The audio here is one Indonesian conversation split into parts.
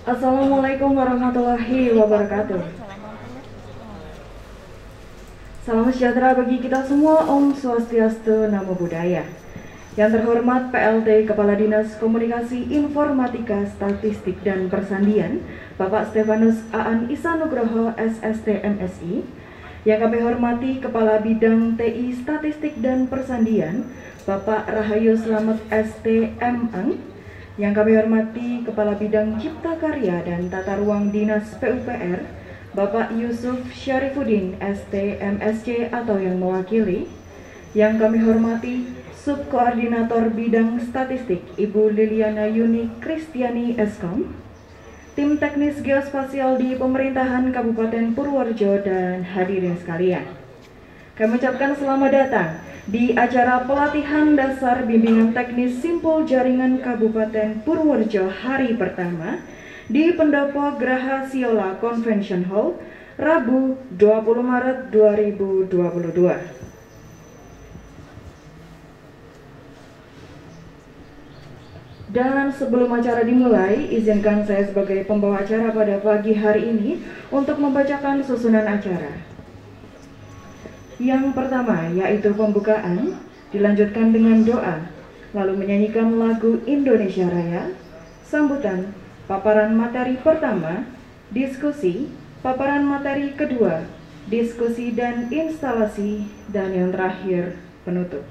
Assalamualaikum warahmatullahi wabarakatuh. Salam sejahtera bagi kita semua. Om Swastiastu, Namo Buddhaya. Yang terhormat PLT Kepala Dinas Komunikasi Informatika Statistik dan Persandian, Bapak Stefanus Aan Isanugroho SST MSI. Yang kami hormati Kepala Bidang TI Statistik dan Persandian, Bapak Rahayu Slamet ST MAng. Yang kami hormati Kepala Bidang Cipta Karya dan Tata Ruang Dinas PUPR, Bapak Yusuf Syarifuddin ST MSc atau yang mewakili. Yang kami hormati Subkoordinator Bidang Statistik Ibu Liliana Yuni Kristiani Eskom, tim teknis geospasial di Pemerintahan Kabupaten Purworejo, dan hadirin sekalian. Kami ucapkan selamat datang di acara pelatihan dasar bimbingan teknis Simpul Jaringan Kabupaten Purworejo hari pertama di Pendopo Graha Siola Convention Hall, Rabu 20 Maret 2022. Dan sebelum acara dimulai, izinkan saya sebagai pembawa acara pada pagi hari ini untuk membacakan susunan acara. Yang pertama yaitu pembukaan, dilanjutkan dengan doa, lalu menyanyikan lagu Indonesia Raya, sambutan, paparan materi pertama, diskusi, paparan materi kedua, diskusi dan instalasi, dan yang terakhir penutup.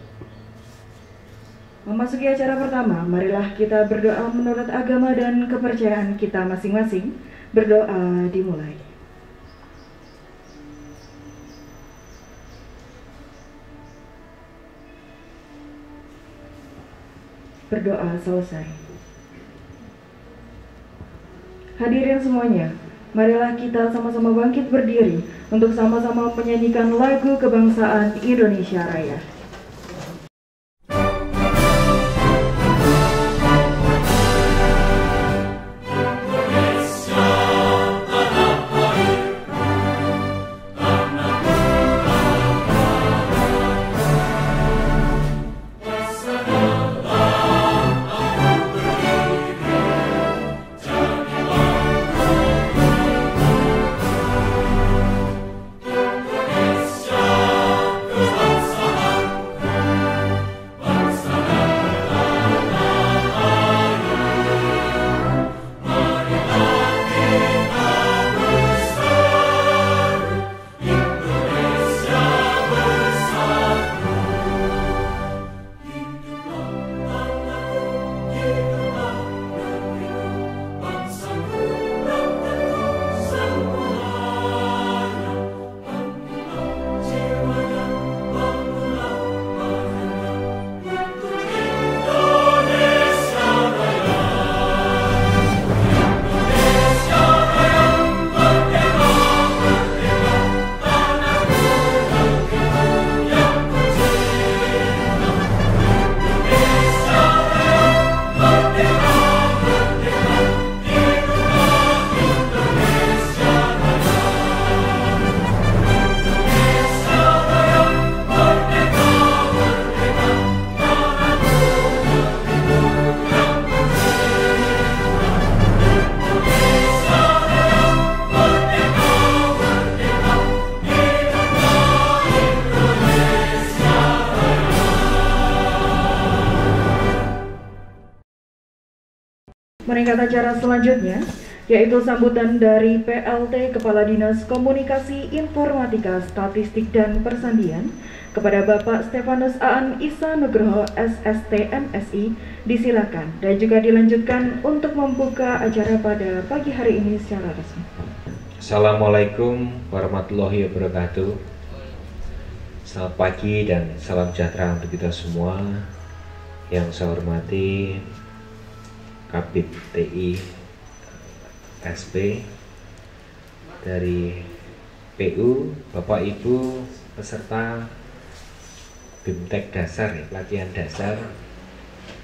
Memasuki acara pertama, marilah kita berdoa menurut agama dan kepercayaan kita masing-masing. Berdoa dimulai. Berdoa selesai. Hadirin semuanya, marilah kita sama-sama bangkit berdiri untuk sama-sama menyanyikan lagu kebangsaan Indonesia Raya. Meningkat acara selanjutnya, yaitu sambutan dari PLT Kepala Dinas Komunikasi Informatika Statistik dan Persandian kepada Bapak Stefanus Aan Isanugroho SST MSI, disilakan dan juga dilanjutkan untuk membuka acara pada pagi hari ini secara resmi. Assalamualaikum warahmatullahi wabarakatuh. Selamat pagi dan salam sejahtera untuk kita semua. Yang saya hormati Kabid TI SP dari PU, Bapak Ibu peserta BIMTEK dasar, pelatihan dasar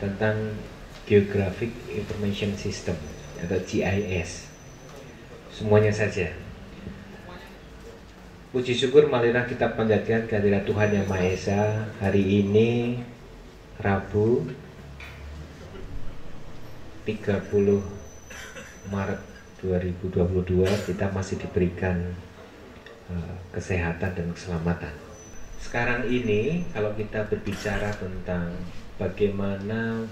tentang Geographic Information System atau GIS, semuanya saja. Puji syukur marilah kita panjatkan kehadirat Tuhan Yang Maha Esa hari ini Rabu 30 Maret 2022 kita masih diberikan kesehatan dan keselamatan. Sekarang ini kalau kita berbicara tentang bagaimana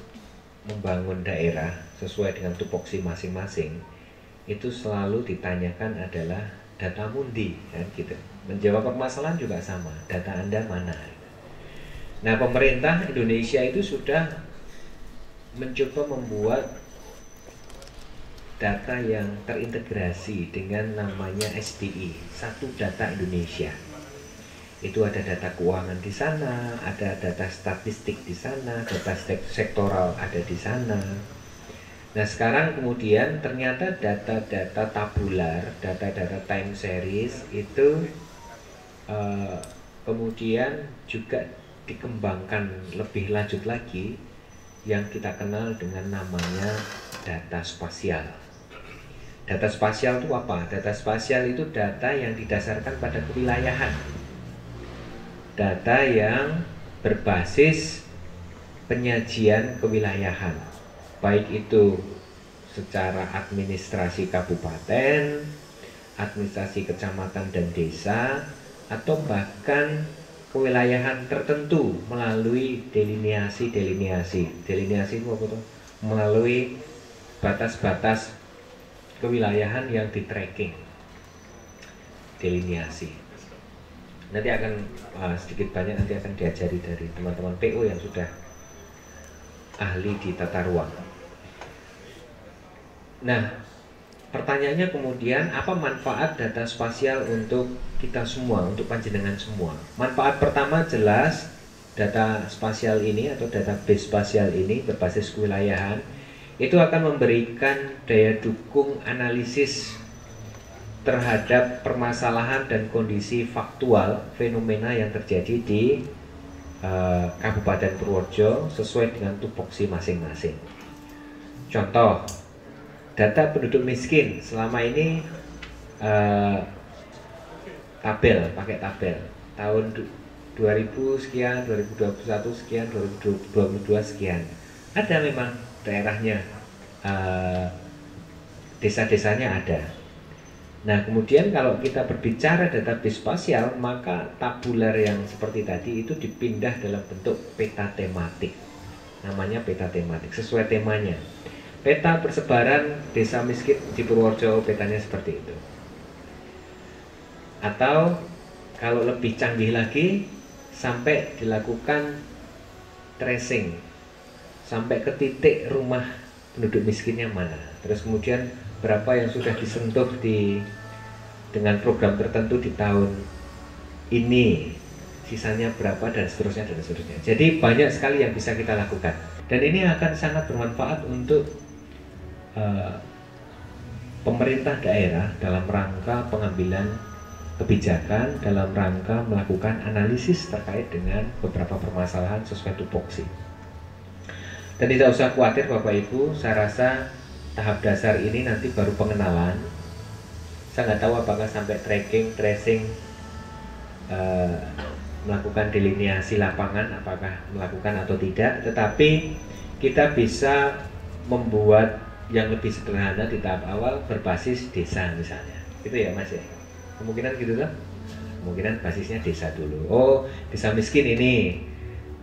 membangun daerah sesuai dengan tupoksi masing-masing, itu selalu ditanyakan adalah data mundi, kan gitu. Menjawab permasalahan juga sama, data Anda mana? Nah, pemerintah Indonesia itu sudah mencoba membuat data yang terintegrasi dengan namanya SDI, Satu Data Indonesia. Itu ada data keuangan di sana, ada data statistik di sana, data sektoral ada di sana. Nah, sekarang kemudian ternyata data-data tabular, data-data time series itu kemudian juga dikembangkan lebih lanjut lagi yang kita kenal dengan namanya data spasial. Data spasial itu apa? Data spasial itu data yang didasarkan pada kewilayahan. Data yang berbasis penyajian kewilayahan, baik itu secara administrasi kabupaten, administrasi kecamatan dan desa, atau bahkan kewilayahan tertentu melalui delineasi. Delineasi itu apa tuh? Melalui batas-batas kewilayahan yang di tracking. Delineasi. Nanti akan sedikit banyak nanti akan diajari dari teman-teman PO yang sudah ahli di tata ruang. Nah, pertanyaannya kemudian apa manfaat data spasial untuk kita semua, untuk panjenengan semua? Manfaat pertama jelas, data spasial ini atau database spasial ini berbasis kewilayahan itu akan memberikan daya dukung analisis terhadap permasalahan dan kondisi faktual fenomena yang terjadi di Kabupaten Purworejo sesuai dengan tupoksi masing-masing. Contoh, data penduduk miskin selama ini pakai tabel tahun 2000 sekian, 2021 sekian, 2022 sekian. Ada memang daerahnya, desa-desanya ada. Nah, kemudian kalau kita berbicara database spasial, maka tabular yang seperti tadi itu dipindah dalam bentuk peta tematik. Namanya peta tematik, sesuai temanya. Peta persebaran desa miskin di Purworejo, petanya seperti itu. Atau kalau lebih canggih lagi, sampai dilakukan tracing, sampai ke titik rumah penduduk miskinnya mana. Terus kemudian berapa yang sudah disentuh dengan program tertentu di tahun ini, sisanya berapa dan seterusnya dan seterusnya. Jadi banyak sekali yang bisa kita lakukan. Dan ini akan sangat bermanfaat untuk pemerintah daerah dalam rangka pengambilan kebijakan, dalam rangka melakukan analisis terkait dengan beberapa permasalahan sesuai tupoksi. Dan tidak usah khawatir Bapak Ibu, saya rasa tahap dasar ini nanti baru pengenalan. Saya nggak tahu apakah sampai tracking, tracing, melakukan delineasi lapangan, apakah melakukan atau tidak. Tetapi kita bisa membuat yang lebih sederhana di tahap awal berbasis desa misalnya. Gitu ya Mas ya? Kemungkinan gitu kan? Kemungkinan basisnya desa dulu. Oh, desa miskin ini,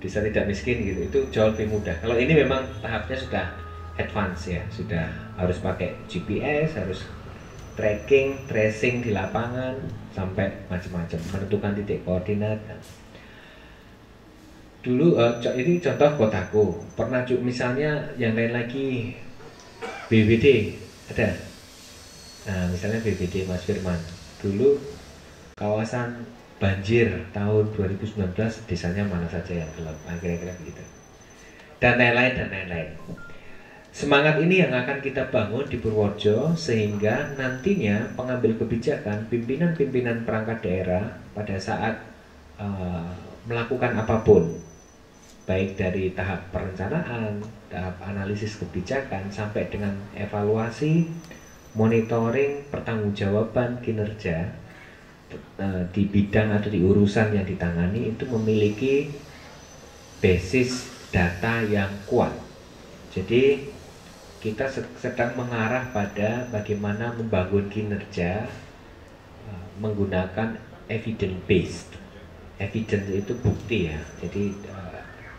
desa tidak miskin gitu. Itu jauh lebih mudah. Kalau ini memang tahapnya sudah advance ya, sudah harus pakai GPS, harus tracking, tracing di lapangan sampai macam-macam, menentukan titik koordinat. Dulu ini contoh kotaku, pernah misalnya yang lain lagi BBD ada. Nah, misalnya BBD Mas Firman, dulu kawasan banjir tahun 2019 desanya mana saja yang gelap, kira-kira begitu. Dan lain-lain. Semangat ini yang akan kita bangun di Purworejo sehingga nantinya pengambil kebijakan, pimpinan-pimpinan perangkat daerah pada saat melakukan apapun, baik dari tahap perencanaan, tahap analisis kebijakan sampai dengan evaluasi, monitoring, pertanggungjawaban kinerja di bidang atau di urusan yang ditangani itu memiliki basis data yang kuat. Jadi kita sedang mengarah pada bagaimana membangun kinerja menggunakan evidence based. Evidence itu bukti ya, jadi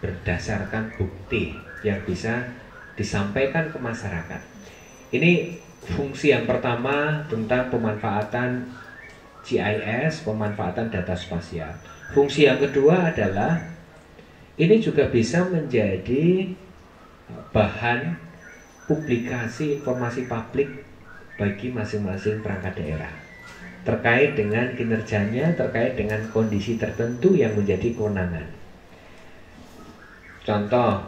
berdasarkan bukti yang bisa disampaikan ke masyarakat. Ini fungsi yang pertama tentang pemanfaatan GIS, pemanfaatan data spasial. Fungsi yang kedua adalah ini juga bisa menjadi bahan publikasi informasi publik bagi masing-masing perangkat daerah terkait dengan kinerjanya, terkait dengan kondisi tertentu yang menjadi kewenangan. Contoh,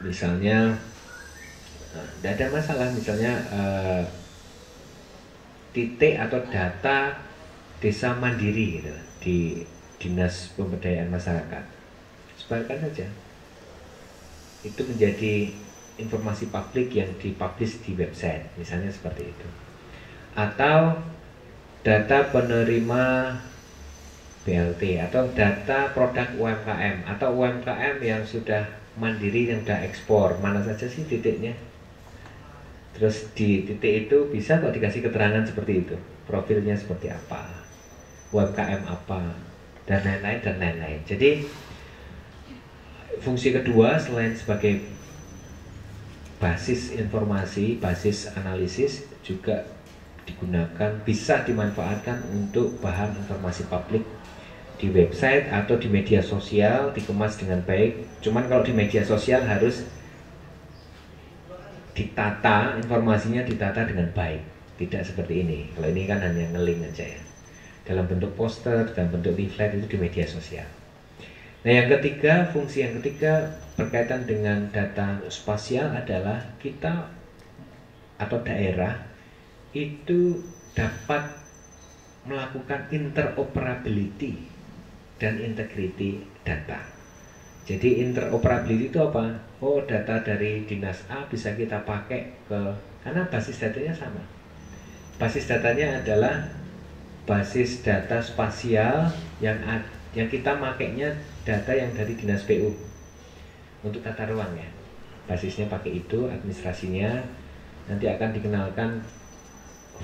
misalnya, tidak ada masalah, misalnya titik atau data desa mandiri gitu, di Dinas Pemberdayaan Masyarakat, sebarkan saja. Itu menjadi informasi publik yang dipublish di website, misalnya seperti itu. Atau data penerima BLT, atau data produk UMKM, atau UMKM yang sudah mandiri, yang sudah ekspor, mana saja sih titiknya. Terus di titik itu bisa kok dikasih keterangan seperti itu, profilnya seperti apa, UMKM apa, dan lain-lain dan lain-lain. Jadi fungsi kedua selain sebagai basis informasi, basis analisis, juga digunakan, bisa dimanfaatkan untuk bahan informasi publik di website atau di media sosial, dikemas dengan baik. Cuman kalau di media sosial harus ditata, informasinya ditata dengan baik, tidak seperti ini. Kalau ini kan hanya nge-link aja ya, dalam bentuk poster, dalam bentuk leaflet, itu di media sosial. Nah, yang ketiga, fungsi yang ketiga berkaitan dengan data spasial adalah kita atau daerah itu dapat melakukan interoperability dan integrity data. Jadi interoperability itu apa? Oh, data dari dinas A bisa kita pakai karena basis datanya sama. Basis datanya adalah basis data spasial yang kita makainya data yang dari dinas PU untuk tata ruang ya. Basisnya pakai itu, administrasinya nanti akan dikenalkan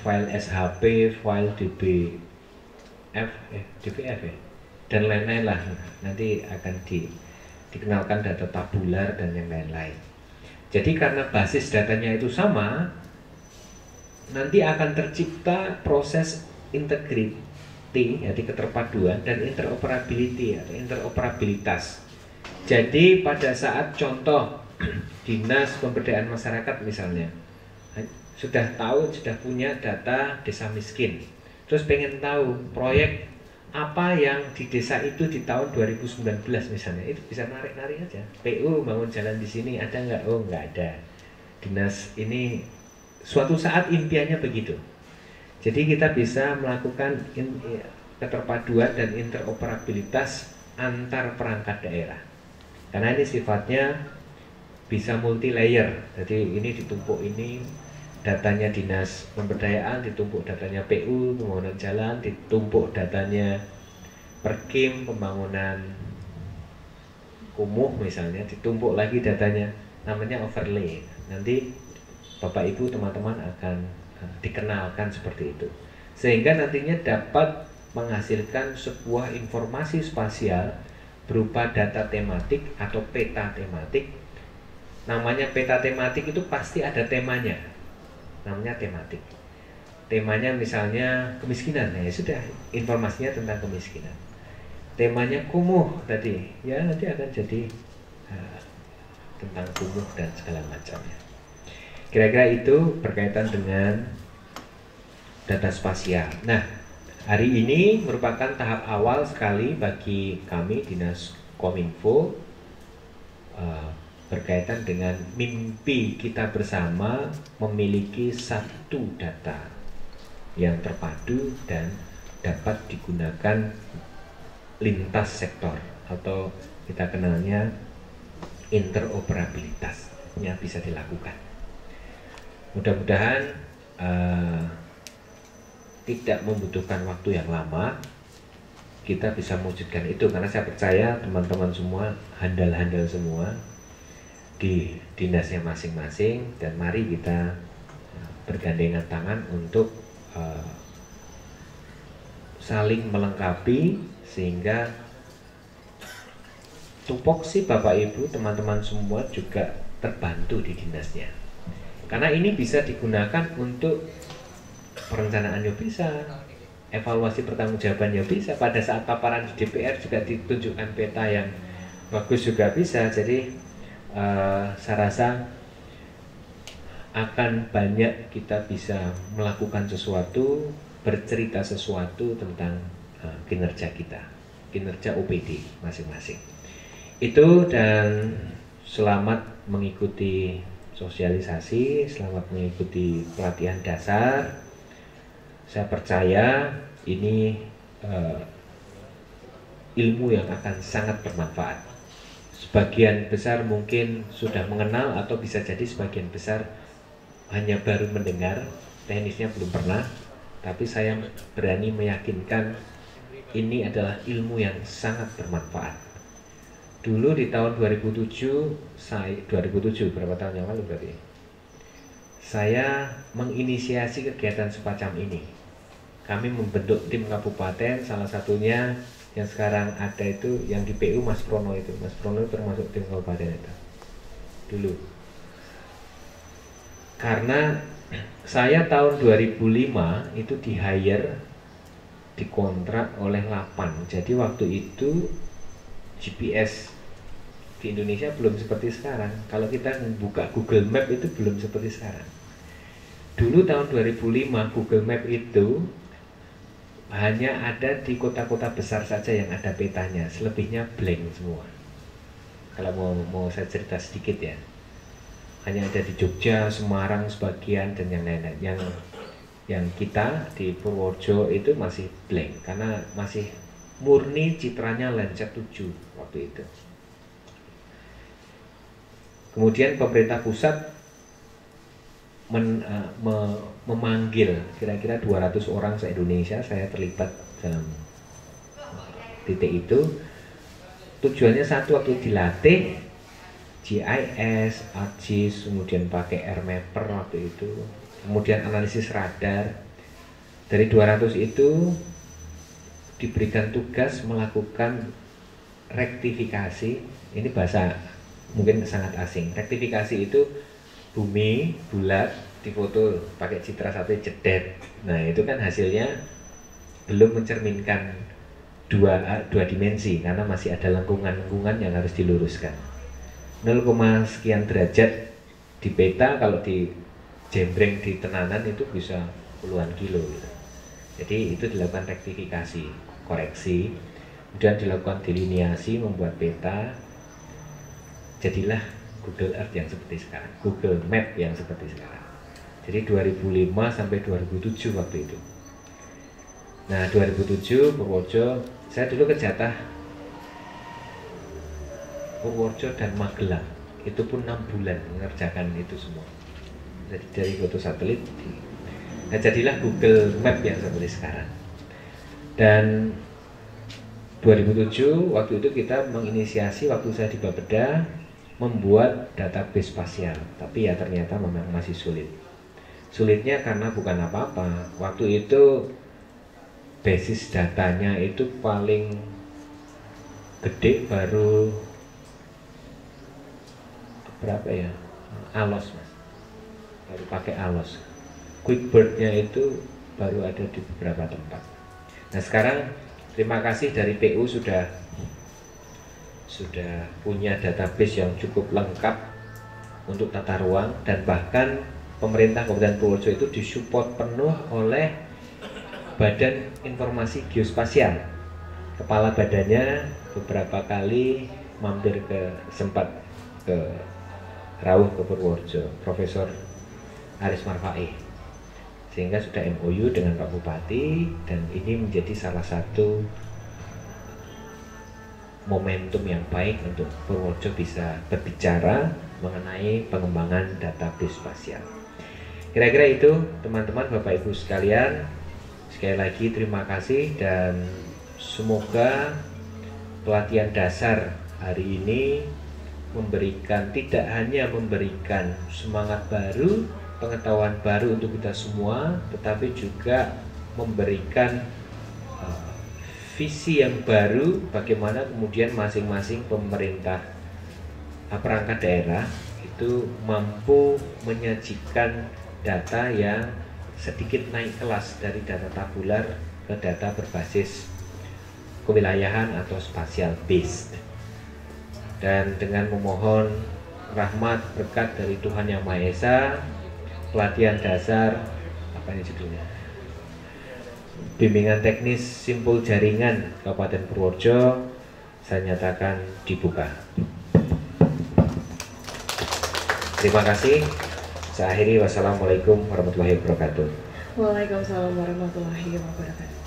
file SHP, file DBF ya, dan lain-lain lah. Nanti akan dikenalkan data tabular dan yang lain-lain. Jadi karena basis datanya itu sama, nanti akan tercipta proses integrity, yaitu keterpaduan, dan interoperability atau interoperabilitas. Jadi pada saat contoh Dinas Pemberdayaan Masyarakat misalnya sudah tahu, sudah punya data desa miskin, terus pengen tahu proyek apa yang di desa itu di tahun 2019 misalnya, itu bisa narik-narik aja. PU bangun jalan di sini, ada nggak? Oh, nggak ada. Dinas ini suatu saat impiannya begitu. Jadi kita bisa melakukan keterpaduan dan interoperabilitas antar perangkat daerah. Karena ini sifatnya bisa multi layer. Jadi ini ditumpuk ini datanya dinas pemberdayaan, ditumpuk datanya PU pembangunan jalan, ditumpuk datanya Perkim pembangunan kumuh misalnya, ditumpuk lagi datanya, namanya overlay. Nanti Bapak Ibu teman-teman akan dikenalkan seperti itu, sehingga nantinya dapat menghasilkan sebuah informasi spasial berupa data tematik atau peta tematik. Namanya peta tematik itu pasti ada temanya, namanya tematik. Temanya misalnya kemiskinan, ya sudah, informasinya tentang kemiskinan. Temanya kumuh tadi, ya nanti akan jadi tentang kumuh dan segala macamnya. Kira-kira itu berkaitan dengan data spasial. Nah, hari ini merupakan tahap awal sekali bagi kami Dinas Kominfo berkaitan dengan mimpi kita bersama memiliki satu data yang terpadu dan dapat digunakan lintas sektor, atau kita kenalnya interoperabilitasnya bisa dilakukan. Mudah-mudahan tidak membutuhkan waktu yang lama kita bisa mewujudkan itu, karena saya percaya teman-teman semua handal-handal semua. di dinasnya masing-masing, dan mari kita bergandengan tangan untuk saling melengkapi sehingga tupoksi Bapak Ibu, teman-teman semua juga terbantu di dinasnya. Karena ini bisa digunakan untuk perencanaan ya bisa, evaluasi pertanggungjawaban ya bisa, pada saat paparan di DPR juga ditunjukkan peta yang bagus juga bisa. Jadi saya rasa akan banyak kita bisa melakukan sesuatu, bercerita sesuatu tentang kinerja kita, kinerja OPD masing-masing. Itu, dan selamat mengikuti sosialisasi, selamat mengikuti pelatihan dasar. Saya percaya ini ilmu yang akan sangat bermanfaat. Sebagian besar mungkin sudah mengenal, atau bisa jadi sebagian besar hanya baru mendengar, teknisnya belum pernah. Tapi saya berani meyakinkan ini adalah ilmu yang sangat bermanfaat. Dulu di tahun 2007 berapa tahun yang lalu berarti, saya menginisiasi kegiatan semacam ini. Kami membentuk tim kabupaten, salah satunya yang sekarang ada itu yang di PU Mas Prono itu. Mas Prono termasuk tim kabupaten itu dulu. Karena saya tahun 2005 itu di-hire, dikontrak oleh Lapan. Jadi waktu itu GPS di Indonesia belum seperti sekarang. Kalau kita membuka Google Map itu belum seperti sekarang. Dulu tahun 2005 Google Map itu hanya ada di kota-kota besar saja yang ada petanya, selebihnya blank semua. Kalau mau saya cerita sedikit ya, hanya ada di Jogja, Semarang sebagian, dan yang lain-lain. Yang kita di Purworejo itu masih blank karena masih murni citranya Landsat 7 waktu itu. Kemudian pemerintah pusat memanggil kira-kira 200 orang se-Indonesia. Saya terlibat dalam titik itu. Tujuannya satu, waktu dilatih GIS, ArcGIS, kemudian pakai AirMapper waktu itu, kemudian analisis radar. Dari 200 itu diberikan tugas melakukan rektifikasi. Ini bahasa mungkin sangat asing. Rektifikasi itu bumi bulat difoto pakai citra satelit jedet. Nah itu kan hasilnya belum mencerminkan dua dimensi, karena masih ada lengkungan-lengkungan yang harus diluruskan. 0, sekian derajat di peta, kalau di jembreng di tenanan itu bisa puluhan kilo gitu. Jadi itu dilakukan rektifikasi, koreksi, kemudian dilakukan delineasi, membuat peta. Jadilah Google Earth yang seperti sekarang, Google Map yang seperti sekarang. Jadi 2005 sampai 2007 waktu itu. Nah 2007 Purworejo, saya dulu kejatah Purworejo dan Magelang, itu pun 6 bulan mengerjakan itu semua. Jadi dari foto satelit, nah jadilah Google Map yang seperti sekarang. Dan 2007 waktu itu kita menginisiasi, waktu saya di Bapeda, membuat database spasial, tapi ya ternyata memang masih sulit. Sulitnya karena bukan apa-apa, waktu itu basis datanya itu paling gede baru berapa ya, ALOS mas, baru pakai ALOS. QuickBird-nya itu baru ada di beberapa tempat. Nah sekarang terima kasih dari PU sudah punya database yang cukup lengkap untuk tata ruang, dan bahkan pemerintah Kabupaten Purworejo itu disupport penuh oleh Badan Informasi Geospasial. Kepala badannya beberapa kali mampir sempat ke rawuh ke Purworejo, Profesor Aris Marfae, sehingga sudah MOU dengan Pak Bupati, dan ini menjadi salah satu momentum yang baik untuk Purworejo bisa berbicara mengenai pengembangan database spasial. Kira-kira itu teman-teman, Bapak Ibu sekalian. Sekali lagi terima kasih, dan semoga pelatihan dasar hari ini tidak hanya memberikan semangat baru, pengetahuan baru untuk kita semua, tetapi juga memberikan visi yang baru bagaimana kemudian masing-masing pemerintah perangkat daerah itu mampu menyajikan data yang sedikit naik kelas dari data tabular ke data berbasis kewilayahan atau spatial based. Dan dengan memohon rahmat berkat dari Tuhan Yang Maha Esa, pelatihan dasar apa ini judulnya, bimbingan teknis simpul jaringan Kabupaten Purworejo saya nyatakan dibuka. Terima kasih. Saya akhiri. Wassalamualaikum warahmatullahi wabarakatuh. Waalaikumsalam warahmatullahi wabarakatuh.